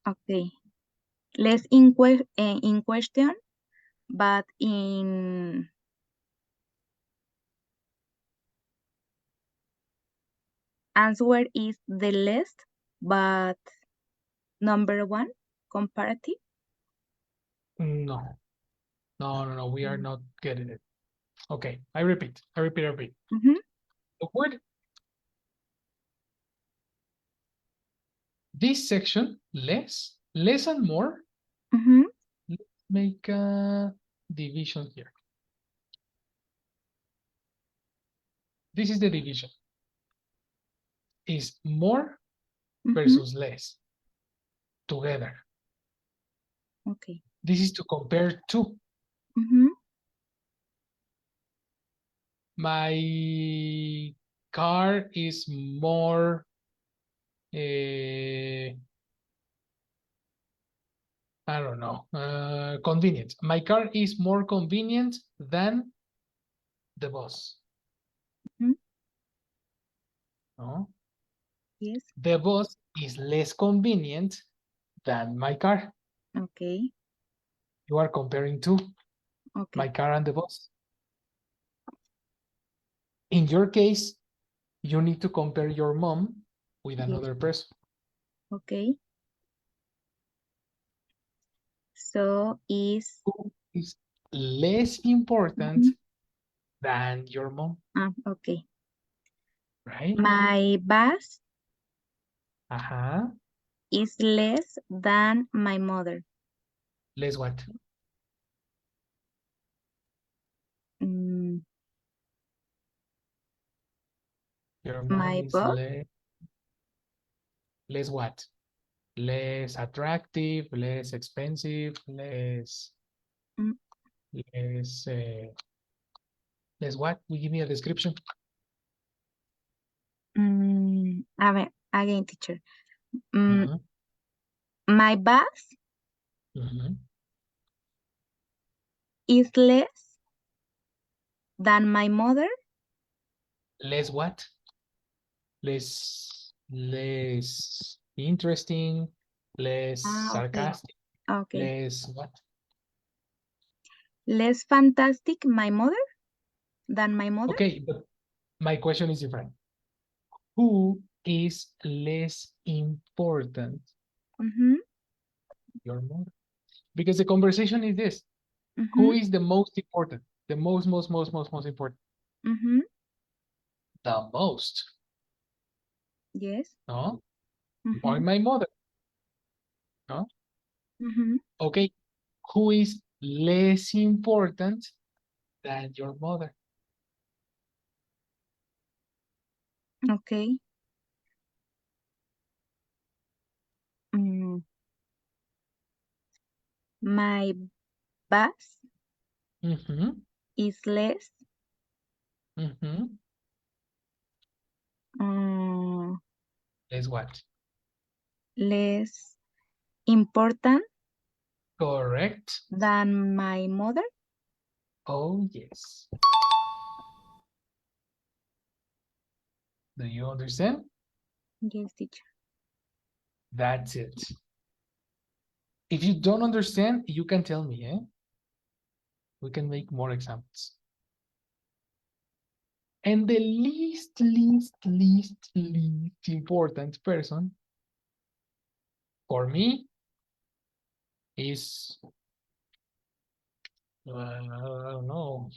Okay. Less in question, but in answer is the less, but number one comparative. No, no. We are not getting it. Okay, I repeat. Mm-hmm, The word, this section, less and more. mm-hmm, Let's make a division here. This is the division. Is more mm-hmm. versus less together. Okay. This is to compare two. Mm-hmm, My car is more I don't know, convenient. My car is more convenient than the bus. mm-hmm. No? Yes. The bus is less convenient than my car. Okay. You are comparing two, my Okay. car and the bus. In your case, you need to compare your mom with Yes. another person. Okay. So is Who is less important mhm, than your mom, okay. right? My bus Uh-huh. is less than my mother. Less what? Mm, Your mom my is boss. less what? Less attractive, less expensive, Mm, less less what? We give me a description. again, teacher. Mm, Mm-hmm. my bus Mm-hmm. is less than my mother. Less what? Less interesting, less Okay. sarcastic, Okay. less what? Less fantastic my mother than my mother. Okay, but my question is different. Who is less important? Mm-hmm. Your mother. Because the conversation is this. Mm-hmm. Who is the most important? The most important. Mm-hmm. The most, Yes. no? Or Mm-hmm. my mother, no? Mm-hmm. Okay, who is less important than your mother? Okay. Mm, my bus Mm-hmm, is less mm-hmm. um, Less what? less important Correct. than my mother. Oh, yes. Do you understand? Yes, teacher. That's it. If you don't understand, you can tell me, eh? We can make more examples. And the least important person for me is, I don't know,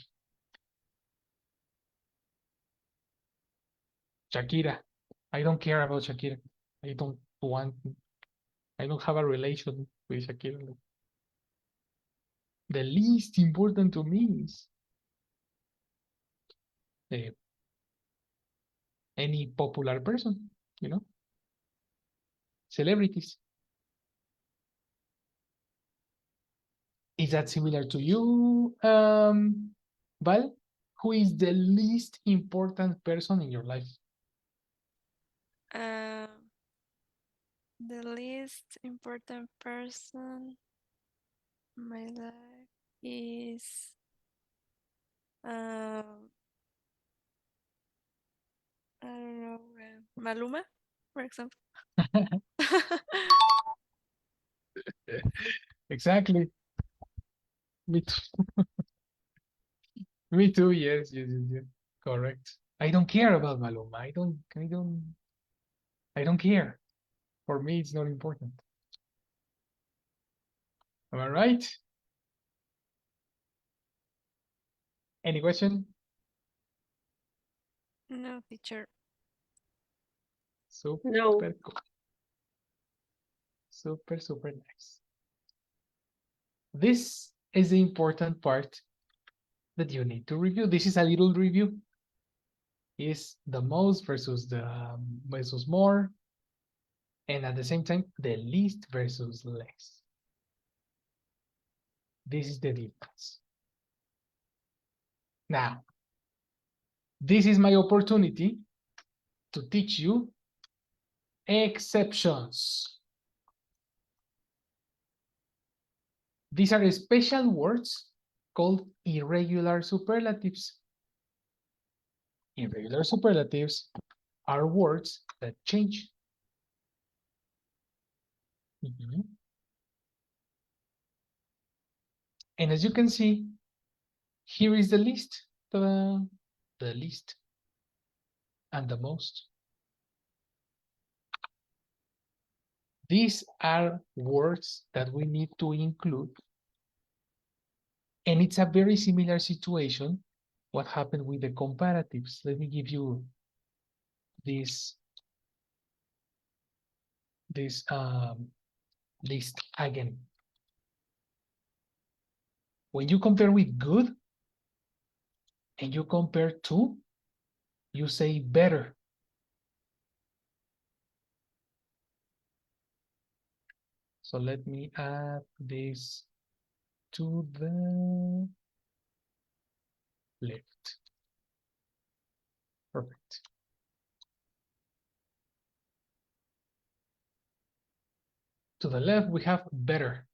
Shakira. I don't care about Shakira. I don't want, I don't have a relation with Shakira. The least important to me is uh, any popular person, you know, celebrities. Is that similar to you, Val? Who is the least important person in your life? Um, the least important person in my life is um, I don't know, Maluma, for example. Exactly. Me too. Me too. Yes, yes, yes, yes. Correct. I don't care about Maluma. I don't care. For me, it's not important. Am I right? Any question? No, teacher. Super No. cool. Super, super nice. This is the important part that you need to review. This is a little review. Is the most versus the versus more, and at the same time, the least versus less. This is the difference. Now, this is my opportunity to teach you exceptions. These are special words called irregular superlatives. Irregular superlatives are words that change. And as you can see, here is the list. The least and the most. These are words that we need to include. And it's a very similar situation. What happened with the comparatives? Let me give you this list again. When you compare with good and you compare to, you say better. So let me add this to the left. Perfect. To the left, we have better.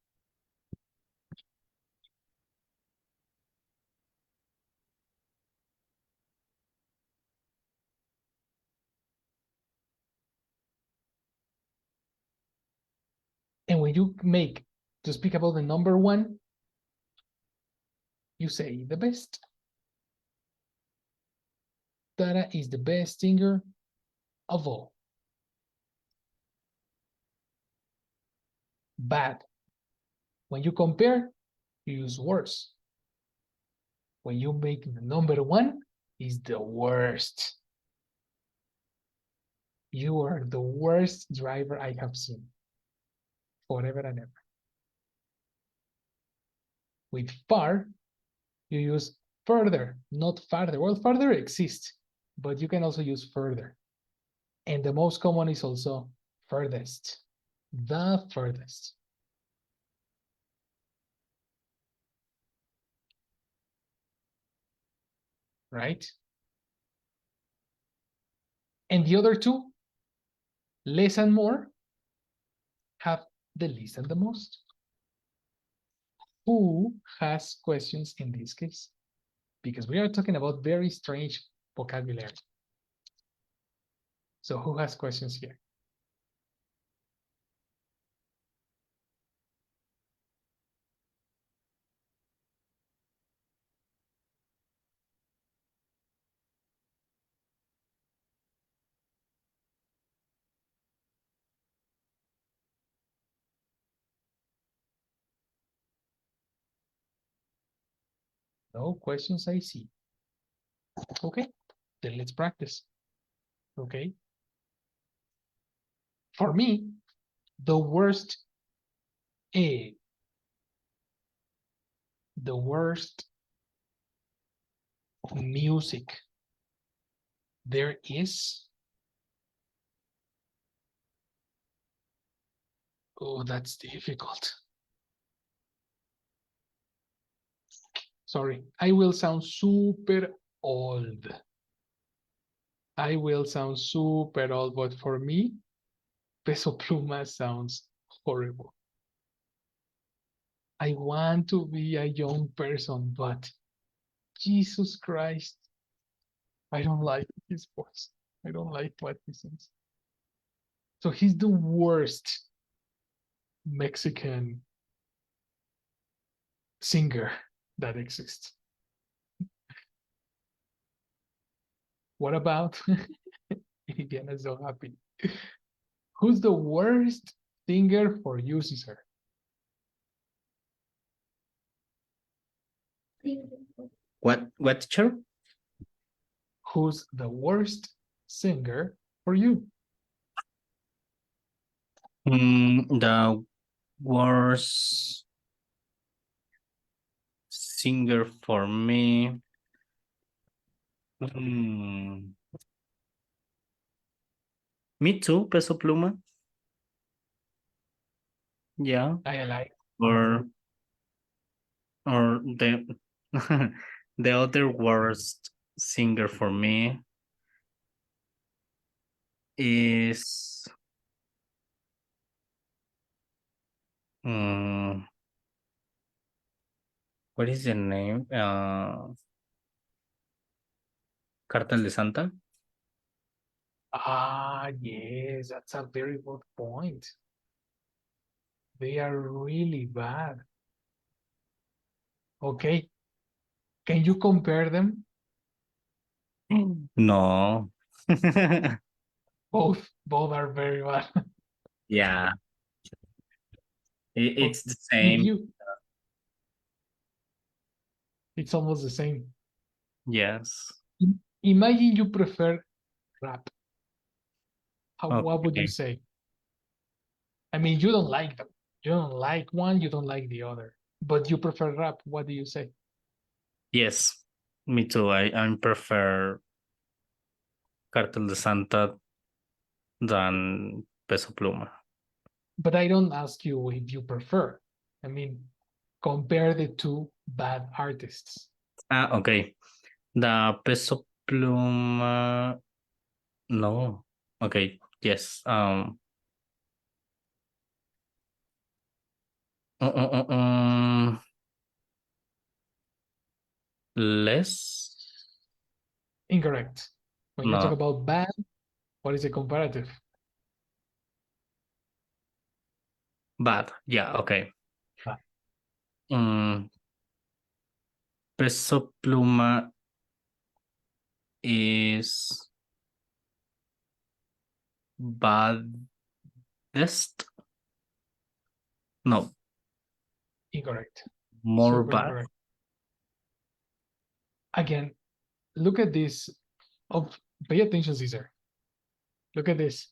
And when you make to speak about the number one, you say the best. Tara is the best singer of all. Bad. When you compare, you use worse. When you make the number one, is the worst. You are the worst driver I have seen. Forever and ever. With far, you use further, not farther. Well, farther exists, but you can also use further. And the most common is also furthest. The furthest. Right? And the other two, less and more, have the least and the most. Who has questions in this case? Because we are talking about very strange vocabulary. So who has questions here? No questions I see. Okay, then let's practice. Okay. For me, the worst music there is. Oh, that's difficult. Sorry, I will sound super old. I will sound super old, but for me, Peso Pluma sounds horrible. I want to be a young person, but Jesus Christ, I don't like his voice. I don't like what he sings. So he's the worst Mexican singer that exists. What about Indiana's so happy? Who's the worst singer for you, Cesar? What teacher? Who's the worst singer for you? The worst singer for me. Me too, Peso Pluma. Yeah. I like. Or the the other worst singer for me is what is the name? Cartel de Santa. Ah, yes, that's a very good point. They are really bad. Okay. Can you compare them? No. Both are very bad. Yeah. It's the If same. you, it's almost the same. Yes. Imagine you prefer rap. What would you Okay. say? I mean, you don't like them. You don't like one, you don't like the other, but you prefer rap. What do you say? Yes. Me too. I prefer Cartel de Santa than Peso Pluma. But I don't ask you if you prefer. I mean, compare the two bad artists. Okay. The Peso Pluma. No. Okay. Yes. Less. Incorrect. When you talk No. about bad, what is the comparative? Bad. Yeah. Okay. Bad. Peso Pluma is baddest. No. Incorrect. More Super bad. incorrect. Again, look at this. Oh, pay attention, Caesar. Look at this.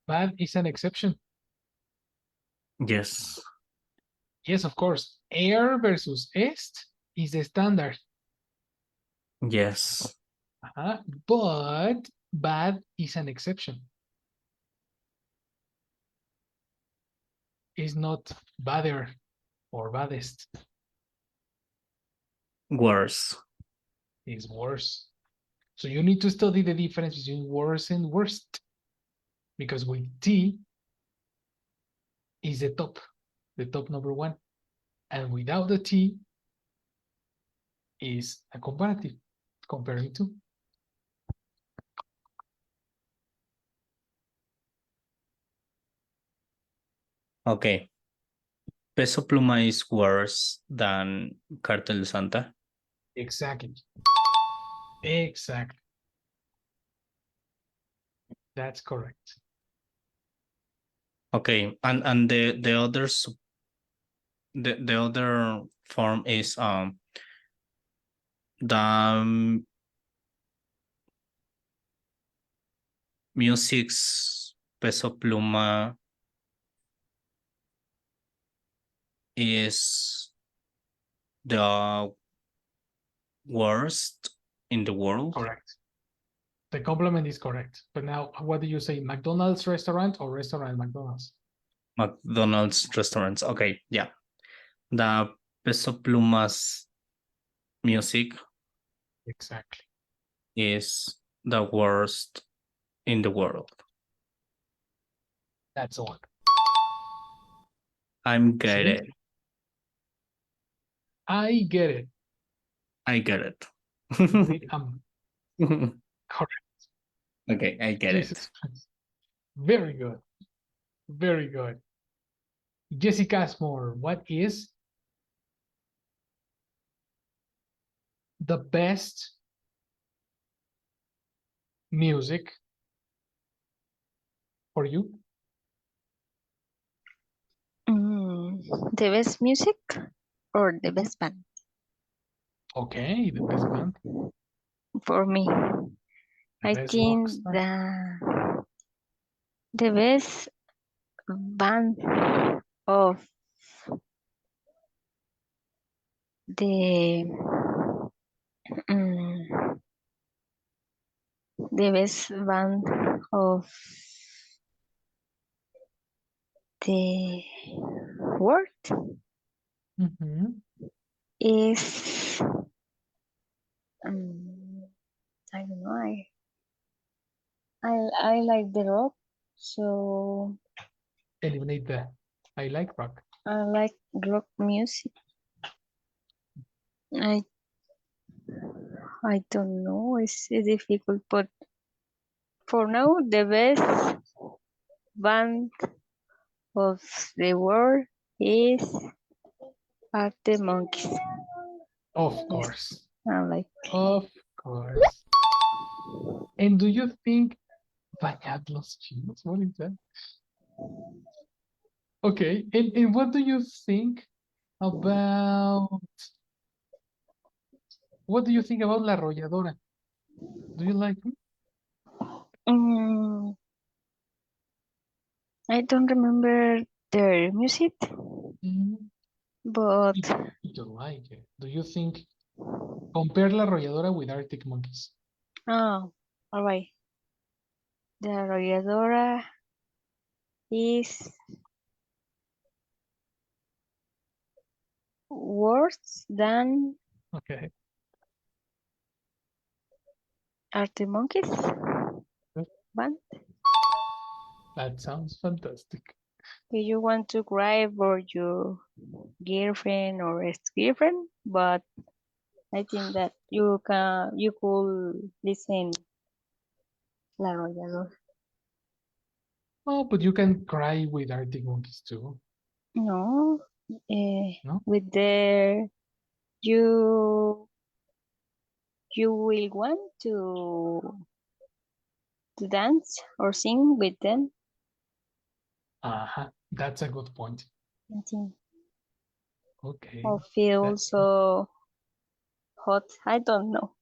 Bad is an exception. Yes. Yes, of course. Air versus est is the standard. Yes. But bad is an exception. It's not badder or baddest. Worse. It's worse. So you need to study the difference between worse and worst. Because with T is the top number one. And without the T is a comparative, comparing two. Okay. Peso Pluma is worse than Cartel de Santa. Exactly. Exactly. That's correct. Okay, and the others, the other form is the music's Peso Pluma is the worst in the world. Correct. The complement is correct. But now, what do you say? McDonald's restaurant or restaurant McDonald's? McDonald's restaurants. Okay, yeah. The Peso Pluma's music Exactly. is the worst in the world. That's the one. I'm get See? it. I get it. I get it. Correct. Okay, I get Jesus it. Christ. Very good. Very good. Jessica Asmore, what is the best music for you? The best music or the best band Okay, the best band, for me? the I best rock think star. the best band of the mm, the best band of the world Mhm. is I don't know. I like the rock, so Eliminate the I like rock. I like rock music. I I don't know. It's difficult, but for now, the best band of the world is the Monkeys. Of Yes, course. I like. Of course. And do you think Bañad los chinos? What is that? Okay. And what do you think about La Arrolladora? Do you like him? Mm, I don't remember their music, Mm, but you don't like it. Do you think compare La Arrolladora with Arctic Monkeys? oh, all right. The Arrolladora is worse than Okay. the Monkeys That band. that sounds fantastic. Do you want to cry for your girlfriend or ex-girlfriend? But I think that you could listen La Arrolladora. Oh, but you can cry with Arctic Monkeys too, No, no? with the you you will want to dance or sing with them. Uh-huh. That's a good point. I think Okay. or feel That's so hot. I don't know.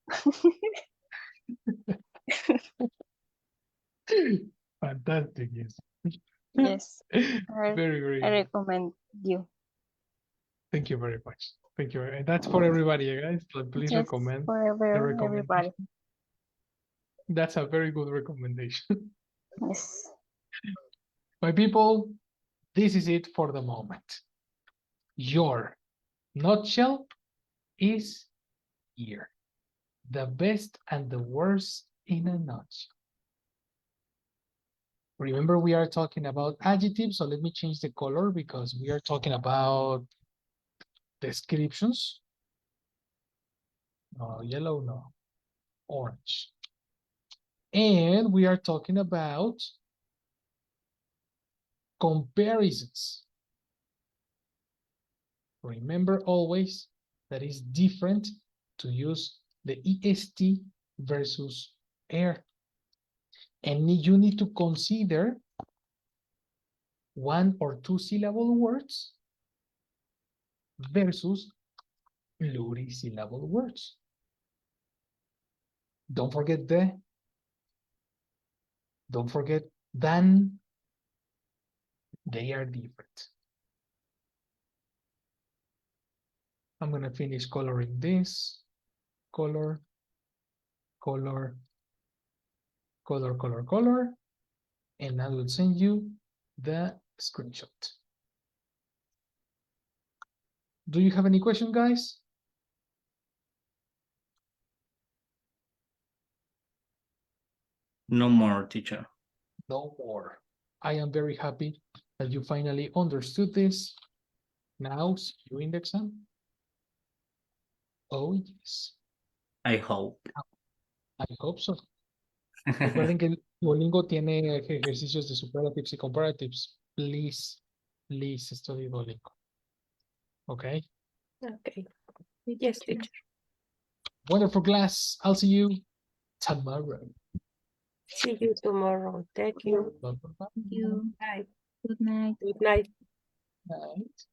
fantastic, yes. Yes, I Very, very I good. recommend you. Thank you very much. Thank you. And that's for everybody, guys. Please Yes, recommend the for everybody. recommendation. That's a very good recommendation. Yes. My people, this is it for the moment. Your nutshell is here. The best and the worst in a nutshell. Remember, we are talking about adjectives, so let me change the color because we are talking about descriptions. No, yellow, no, orange. And we are talking about comparisons. Remember always that it's different to use the EST versus air. And you need to consider one or two syllable words versus plurisyllable words. Don't forget don't forget than, they are different. I'm gonna finish coloring this. Color, color, color, color, color, and I will send you the screenshot. Do you have any question, guys? No more, teacher. No more. I am very happy that you finally understood this. Now, see you in the exam. Oh, yes. I hope. I hope so. Recuerden que el Duolingo tiene ejercicios de superlatives y comparatives. please study Duolingo. Okay. Okay. Yes, teacher. Wonderful class. I'll see you tomorrow. See you tomorrow. Thank you. Bye-bye. Thank you. Bye. Good night. Good night. Night.